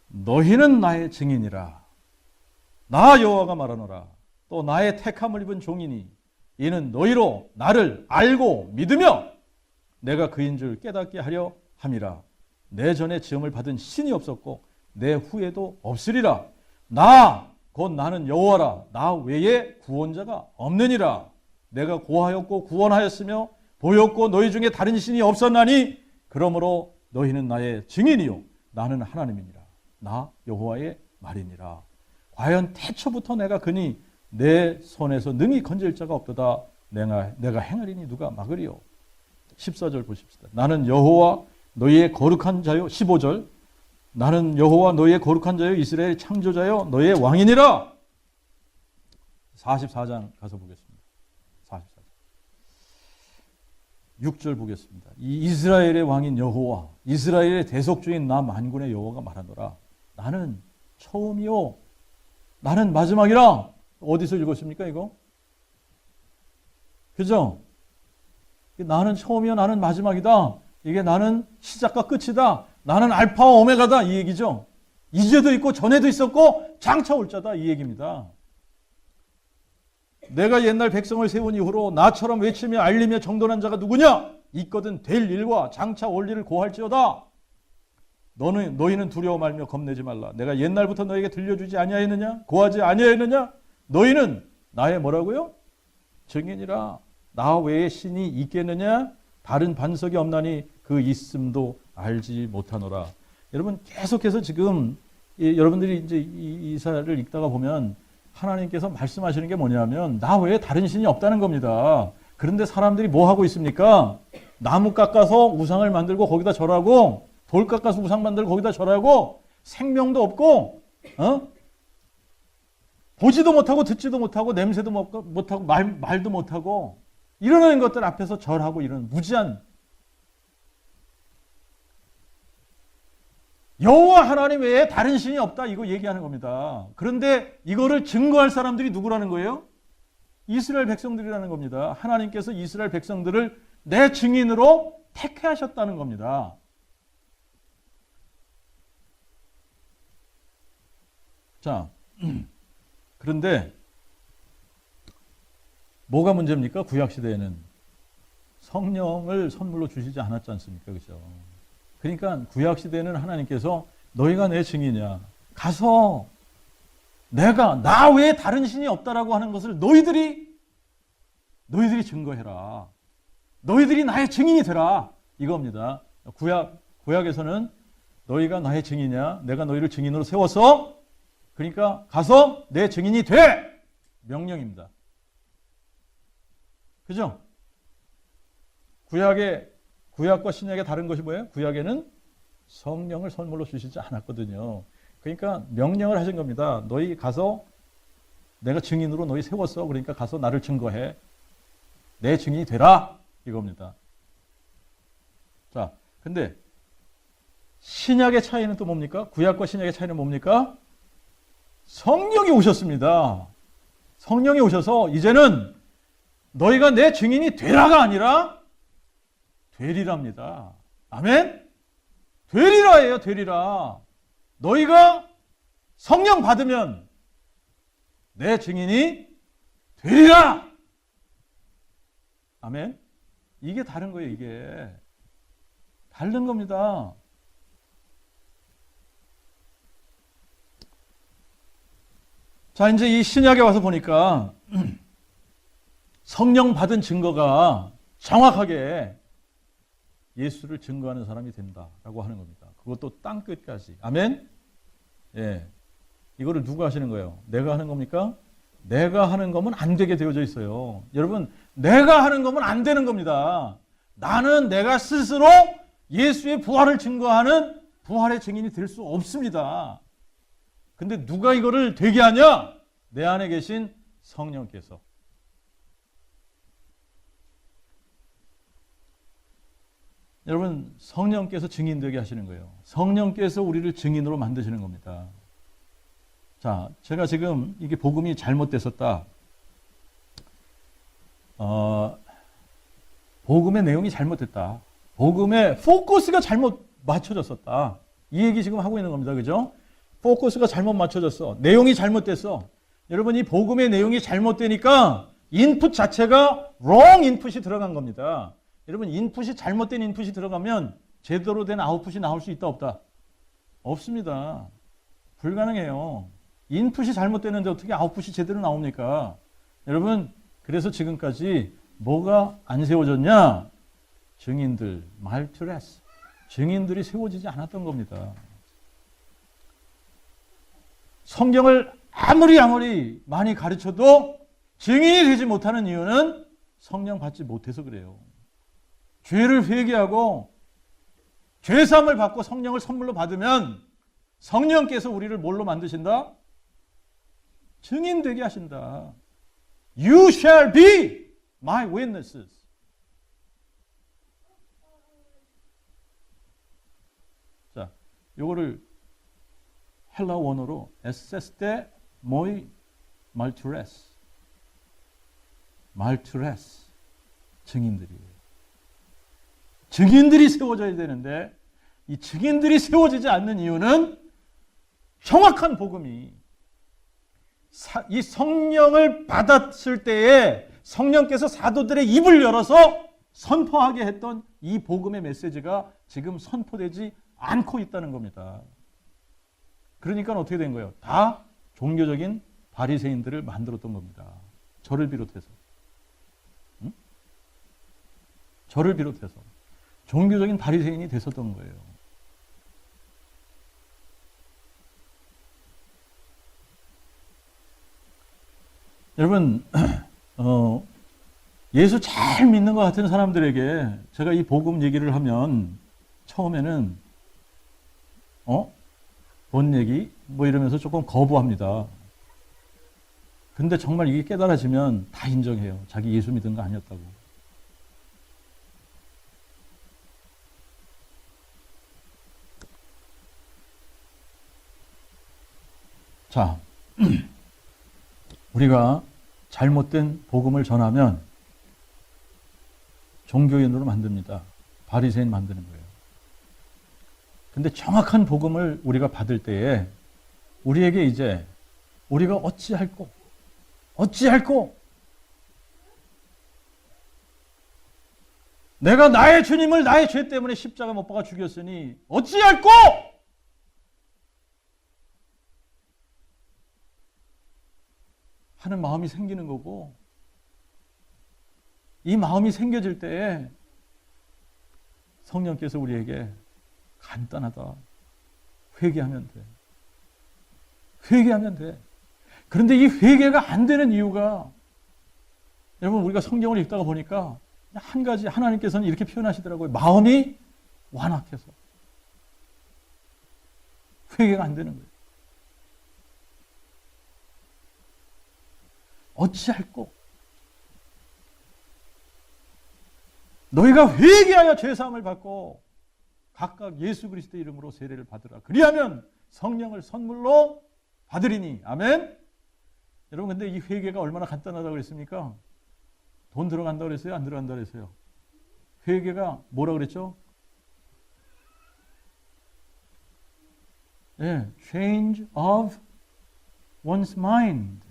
너희는 나의 증인이라. 나 여호와가 말하노라. 또 나의 택함을 입은 종이니 이는 너희로 나를 알고 믿으며 내가 그인 줄 깨닫게 하려 함이라. 내 전에 지음을 받은 신이 없었고 내 후에도 없으리라. 나 곧 나는 여호와라. 나 외에 구원자가 없느니라. 내가 고하였고 구원하였으며 보였고 너희 중에 다른 신이 없었나니 그러므로 너희는 나의 증인이요 나는 하나님이니라. 나 여호와의 말이니라. 과연 태초부터 내가 그니 내 손에서 능히 건질 자가 없도다. 내가 행하리니 누가 막으리요. 14절 보십시다. 나는 여호와 너희의 거룩한 자요. 15절. 나는 여호와 너희의 거룩한 자요 이스라엘의 창조자요 너희의 왕이니라. 44장 가서 보겠습니다. 44장 6절 보겠습니다. 이 이스라엘의 왕인 여호와 이스라엘의 대속주인 나 만군의 여호와가 말하노라. 나는 처음이요 나는 마지막이라. 어디서 읽었습니까 이거? 그죠? 나는 처음이요 나는 마지막이다. 이게 나는 시작과 끝이다. 나는 알파와 오메가다 이 얘기죠. 이제도 있고 전에도 있었고 장차 올 자다 이 얘기입니다. 내가 옛날 백성을 세운 이후로 나처럼 외치며 알리며 정돈한 자가 누구냐? 있거든 될 일과 장차 올 일을 고할지어다. 너희는 두려워 말며 겁내지 말라. 내가 옛날부터 너에게 들려주지 아니하였느냐? 고하지 아니하였느냐? 너희는 나의 뭐라고요? 증인이라. 나 외에 신이 있겠느냐? 다른 반석이 없나니 그 있음도 알지 못하노라. 여러분 계속해서 지금 여러분들이 이제 이 이사야를 읽다가 보면 하나님께서 말씀하시는 게 뭐냐면 나 외에 다른 신이 없다는 겁니다. 그런데 사람들이 뭐 하고 있습니까? 나무 깎아서 우상을 만들고 거기다 절하고 돌 깎아서 우상 만들고 거기다 절하고 생명도 없고 보지도 못하고 듣지도 못하고 냄새도 못하고 말도 못하고 이러는 것들 앞에서 절하고 이런 무지한 여호와 하나님 외에 다른 신이 없다 이거 얘기하는 겁니다. 그런데 이거를 증거할 사람들이 누구라는 거예요? 이스라엘 백성들이라는 겁니다. 하나님께서 이스라엘 백성들을 내 증인으로 택하셨다는 겁니다. 자, 그런데 뭐가 문제입니까? 구약시대에는 성령을 선물로 주시지 않았지 않습니까? 그죠? 그러니까 구약시대에는 하나님께서 너희가 내 증인이야. 가서 내가 나 외에 다른 신이 없다라고 하는 것을 너희들이 증거해라. 너희들이 나의 증인이 되라. 이겁니다. 구약에서는 너희가 나의 증인이야. 내가 너희를 증인으로 세워서 그러니까 가서 내 증인이 돼. 명령입니다. 그죠? 구약과 신약의 다른 것이 뭐예요? 구약에는 성령을 선물로 주시지 않았거든요. 그러니까 명령을 하신 겁니다. 너희 가서 내가 증인으로 너희 세웠어. 그러니까 가서 나를 증거해. 내 증인이 되라. 이겁니다. 자, 근데 신약의 차이는 또 뭡니까? 구약과 신약의 차이는 뭡니까? 성령이 오셨습니다. 성령이 오셔서 이제는 너희가 내 증인이 되라가 아니라 되리랍니다. 아멘? 되리라예요, 되리라. 너희가 성령 받으면 내 증인이 되리라. 아멘? 이게 다른 거예요, 이게. 다른 겁니다. 자, 이제 이 신약에 와서 보니까 성령 받은 증거가 정확하게 예수를 증거하는 사람이 된다라고 하는 겁니다. 그것도 땅 끝까지. 아멘? 예. 이거를 누가 하시는 거예요? 내가 하는 겁니까? 내가 하는 거면 안 되게 되어져 있어요. 여러분, 내가 하는 거면 안 되는 겁니다. 나는 내가 스스로 예수의 부활을 증거하는 부활의 증인이 될 수 없습니다. 근데 누가 이거를 되게 하냐? 내 안에 계신 성령께서. 여러분, 성령께서 증인되게 하시는 거예요. 성령께서 우리를 증인으로 만드시는 겁니다. 자, 제가 지금 이게 복음이 잘못됐었다. 복음의 내용이 잘못됐다. 복음의 포커스가 잘못 맞춰졌었다. 이 얘기 지금 하고 있는 겁니다. 그죠? 포커스가 잘못 맞춰졌어. 내용이 잘못됐어. 여러분, 이 복음의 내용이 잘못되니까 인풋 자체가 wrong 인풋이 들어간 겁니다. 여러분, 인풋이 잘못된 인풋이 들어가면 제대로 된 아웃풋이 나올 수 있다 없다? 없습니다. 불가능해요. 인풋이 잘못되는데 어떻게 아웃풋이 제대로 나옵니까? 여러분, 그래서 지금까지 뭐가 안 세워졌냐? 증인들, 말투레스. 증인들이 세워지지 않았던 겁니다. 성경을 아무리 많이 가르쳐도 증인이 되지 못하는 이유는 성령 받지 못해서 그래요. 죄를 회개하고 죄사함을 받고 성령을 선물로 받으면 성령께서 우리를 뭘로 만드신다? 증인 되게 하신다. You shall be my witnesses. 자, 요거를 헬라 원어로 에세스테 모이 말투레스. 말투레스. 증인들이에요. 증인들이 세워져야 되는데 이 증인들이 세워지지 않는 이유는 정확한 복음이 이 성령을 받았을 때에 성령께서 사도들의 입을 열어서 선포하게 했던 이 복음의 메시지가 지금 선포되지 않고 있다는 겁니다. 그러니까 어떻게 된 거예요? 다 종교적인 바리새인들을 만들었던 겁니다. 저를 비롯해서. 응? 저를 비롯해서. 종교적인 바리새인이 됐었던 거예요. 여러분, 예수 잘 믿는 것 같은 사람들에게 제가 이 복음 얘기를 하면 처음에는 본 얘기 뭐 이러면서 조금 거부합니다. 근데 정말 이게 깨달아지면 다 인정해요. 자기 예수 믿은 거 아니었다고. 자, 우리가 잘못된 복음을 전하면 종교인으로 만듭니다. 바리새인 만드는 거예요. 근데 정확한 복음을 우리가 받을 때에 우리에게 이제 우리가 어찌할꼬 내가 나의 주님을 나의 죄 때문에 십자가 못 박아 죽였으니 어찌할꼬 하는 마음이 생기는 거고, 이 마음이 생겨질 때에 성령께서 우리에게 간단하다. 회개하면 돼. 회개하면 돼. 그런데 이 회개가 안 되는 이유가, 여러분 우리가 성경을 읽다가 보니까 한 가지 하나님께서는 이렇게 표현하시더라고요. 마음이 완악해서. 회개가 안 되는 거예요. 어찌할꼬? 너희가 회개하여 죄사함을 받고 각각 예수 그리스도의 이름으로 세례를 받으라. 그리하면 성령을 선물로 받으리니. 아멘. 여러분 근데 이 회개가 얼마나 간단하다고 그랬습니까? 돈 들어간다고 그랬어요? 안 들어간다고 그랬어요? 회개가 뭐라고 그랬죠? 예, change of one's mind.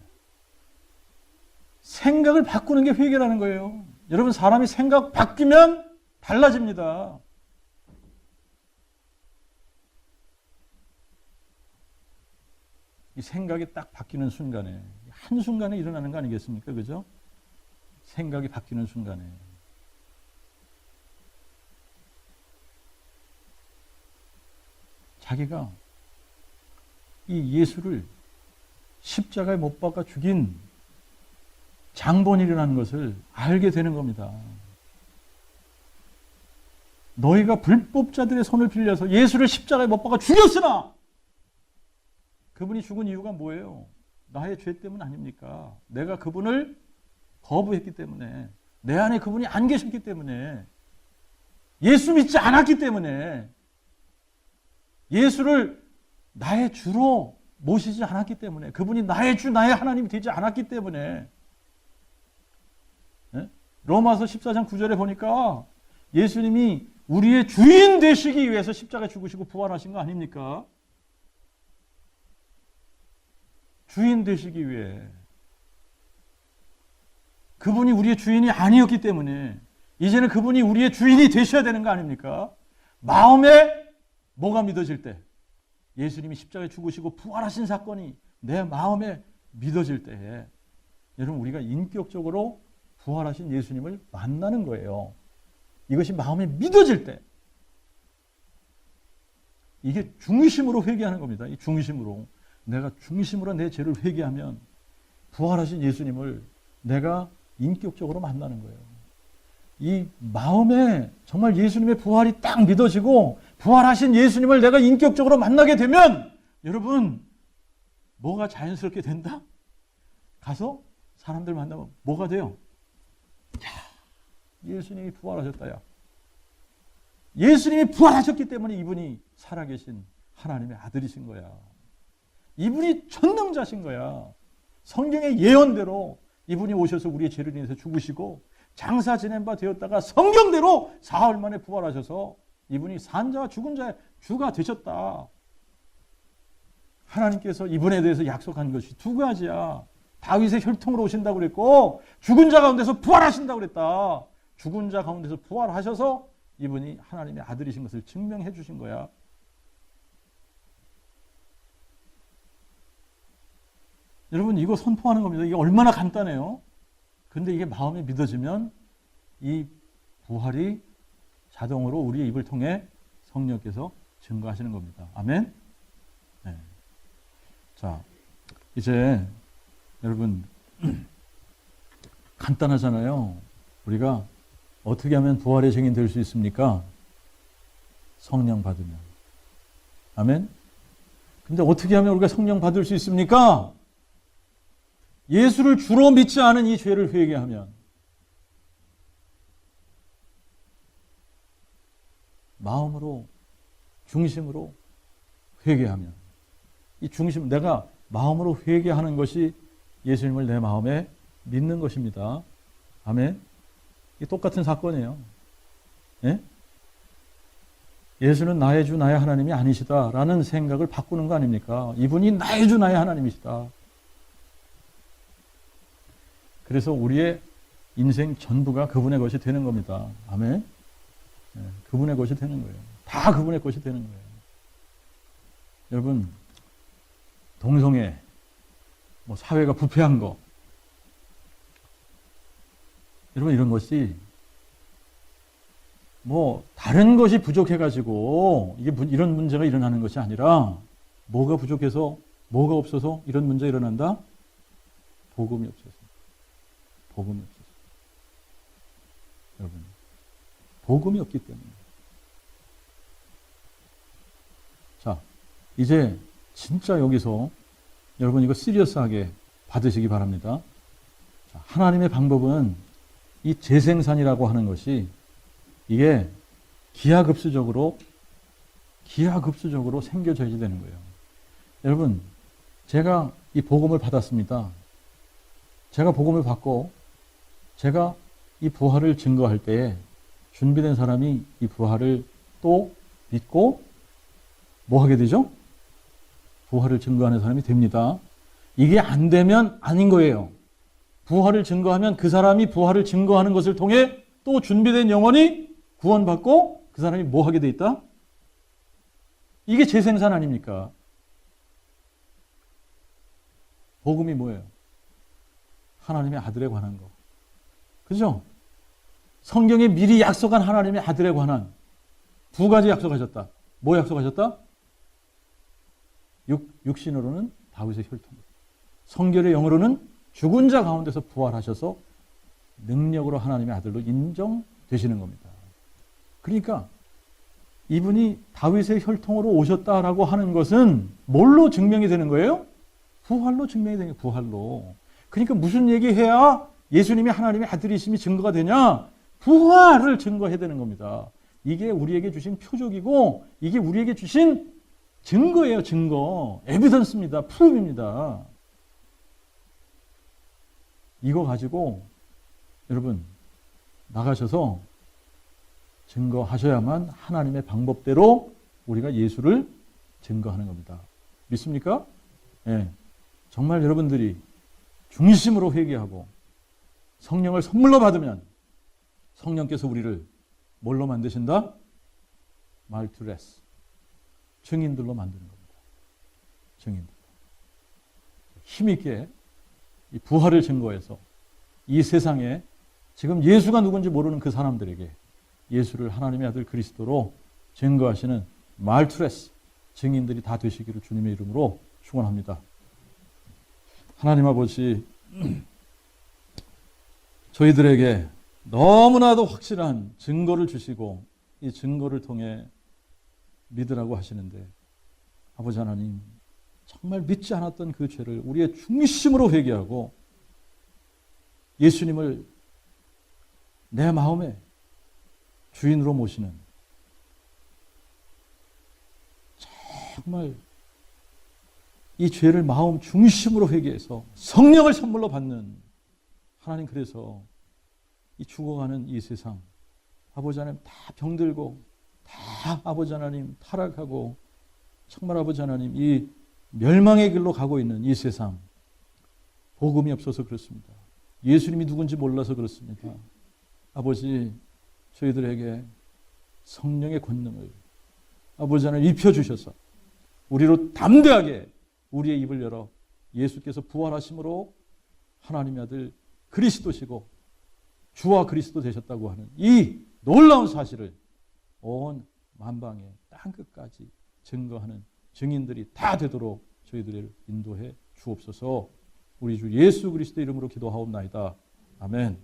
생각을 바꾸는 게 회개라는 거예요. 여러분 사람이 생각 바뀌면 달라집니다. 이 생각이 딱 바뀌는 순간에, 한순간에 일어나는 거 아니겠습니까? 그죠? 생각이 바뀌는 순간에. 자기가 이 예수를 십자가에 못 박아 죽인 장본인이라는 것을 알게 되는 겁니다. 너희가 불법자들의 손을 빌려서 예수를 십자가에 못 박아 죽였으나 그분이 죽은 이유가 뭐예요? 나의 죄 때문 아닙니까? 내가 그분을 거부했기 때문에, 내 안에 그분이 안 계셨기 때문에, 예수 믿지 않았기 때문에, 예수를 나의 주로 모시지 않았기 때문에, 그분이 나의 주, 나의 하나님이 되지 않았기 때문에. 로마서 14장 9절에 보니까 예수님이 우리의 주인 되시기 위해서 십자가에 죽으시고 부활하신 거 아닙니까? 주인 되시기 위해. 그분이 우리의 주인이 아니었기 때문에 이제는 그분이 우리의 주인이 되셔야 되는 거 아닙니까? 마음에 뭐가 믿어질 때, 예수님이 십자가에 죽으시고 부활하신 사건이 내 마음에 믿어질 때에 여러분 우리가 인격적으로 부활하신 예수님을 만나는 거예요. 이것이 마음에 믿어질 때, 이게 중심으로 회개하는 겁니다. 이 중심으로, 내가 중심으로 내 죄를 회개하면 부활하신 예수님을 내가 인격적으로 만나는 거예요. 이 마음에 정말 예수님의 부활이 딱 믿어지고 부활하신 예수님을 내가 인격적으로 만나게 되면 여러분 뭐가 자연스럽게 된다? 가서 사람들 만나면 뭐가 돼요? 야, 예수님이 부활하셨다. 야. 예수님이 부활하셨기 때문에 이분이 살아계신 하나님의 아들이신 거야. 이분이 전능자신 거야. 성경의 예언대로 이분이 오셔서 우리의 죄를 인해서 죽으시고 장사 지낸 바 되었다가 성경대로 사흘 만에 부활하셔서 이분이 산자와 죽은 자의 주가 되셨다. 하나님께서 이분에 대해서 약속한 것이 두 가지야. 다윗의 혈통으로 오신다고 그랬고 죽은 자 가운데서 부활하신다고 그랬다. 죽은 자 가운데서 부활하셔서 이분이 하나님의 아들이신 것을 증명해 주신 거야. 여러분 이거 선포하는 겁니다. 이게 얼마나 간단해요. 근데 이게 마음에 믿어지면 이 부활이 자동으로 우리의 입을 통해 성령께서 증거하시는 겁니다. 아멘. 네. 자, 이제 여러분 간단하잖아요. 우리가 어떻게 하면 부활의 증인 될 수 있습니까? 성령 받으면. 아멘. 근데 어떻게 하면 우리가 성령 받을 수 있습니까? 예수를 주로 믿지 않은 이 죄를 회개하면, 마음으로 중심으로 회개하면, 이 중심, 내가 마음으로 회개하는 것이 예수님을 내 마음에 믿는 것입니다. 아멘. 이 똑같은 사건이에요. 예? 예수는 나의 주 나의 하나님이 아니시다라는 생각을 바꾸는 거 아닙니까? 이분이 나의 주 나의 하나님이시다. 그래서 우리의 인생 전부가 그분의 것이 되는 겁니다. 아멘. 예, 그분의 것이 되는 거예요. 다 그분의 것이 되는 거예요. 여러분, 동성애, 사회가 부패한 거, 여러분 이런 것이 다른 것이 부족해가지고 이런 문제가 일어나는 것이 아니라 뭐가 부족해서 뭐가 없어서 이런 문제가 일어난다? 복음이 없어서. 복음이 없어서. 여러분, 복음이 없기 때문에. 자, 이제 진짜 여기서 여러분 이거 시리어스하게 받으시기 바랍니다. 자, 하나님의 방법은 이 재생산이라고 하는 것이 이게 기하급수적으로 생겨져야 되는 거예요. 여러분, 제가 이 복음을 받았습니다. 제가 복음을 받고 제가 이 부활을 증거할 때에 준비된 사람이 이 부활을 또 믿고 뭐 하게 되죠? 부활을 증거하는 사람이 됩니다. 이게 안 되면 아닌 거예요. 부활을 증거하면 그 사람이 부활을 증거하는 것을 통해 또 준비된 영혼이 구원받고 그 사람이 뭐 하게 돼 있다? 이게 재생산 아닙니까? 복음이 뭐예요? 하나님의 아들에 관한 거. 그죠? 성경에 미리 약속한 하나님의 아들에 관한 두 가지 약속하셨다. 뭐 약속하셨다? 육신으로는 다윗의 혈통. 성결의 영으로는 죽은 자 가운데서 부활하셔서 능력으로 하나님의 아들로 인정되시는 겁니다. 그러니까 이분이 다윗의 혈통으로 오셨다라고 하는 것은 뭘로 증명이 되는 거예요? 부활로 증명이 되는 거예요. 부활로. 그러니까 무슨 얘기해야 예수님이 하나님의 아들이심이 증거가 되냐? 부활을 증거해야 되는 겁니다. 이게 우리에게 주신 표적이고 이게 우리에게 주신 증거예요. 증거. 에비던스입니다. 프루브입니다. 이거 가지고 여러분 나가셔서 증거하셔야만 하나님의 방법대로 우리가 예수를 증거하는 겁니다. 믿습니까? 예. 정말 여러분들이 중심으로 회개하고 성령을 선물로 받으면 성령께서 우리를 뭘로 만드신다? 말투레스. 증인들로 만드는 겁니다. 증인들. 힘있게 이 부활을 증거해서 이 세상에 지금 예수가 누군지 모르는 그 사람들에게 예수를 하나님의 아들 그리스도로 증거하시는 말투레스 증인들이 다 되시기를 주님의 이름으로 축원합니다. 하나님 아버지, 저희들에게 너무나도 확실한 증거를 주시고 이 증거를 통해 믿으라고 하시는데 아버지 하나님, 정말 믿지 않았던 그 죄를 우리의 중심으로 회개하고 예수님을 내 마음에 주인으로 모시는 정말 이 죄를 마음 중심으로 회개해서 성령을 선물로 받는 하나님, 그래서 이 죽어가는 이 세상 아버지 하나님 다 병들고 다 아버지 하나님 타락하고 정말 아버지 하나님 이 멸망의 길로 가고 있는 이 세상, 복음이 없어서 그렇습니다. 예수님이 누군지 몰라서 그렇습니다. 아버지, 저희들에게 성령의 권능을 아버지 하나님 입혀주셔서 우리로 담대하게 우리의 입을 열어 예수께서 부활하심으로 하나님의 아들 그리스도시고 주와 그리스도 되셨다고 하는 이 놀라운 사실을 온 만방의 땅끝까지 증거하는 증인들이 다 되도록 저희들을 인도해 주옵소서. 우리 주 예수 그리스도 이름으로 기도하옵나이다. 아멘.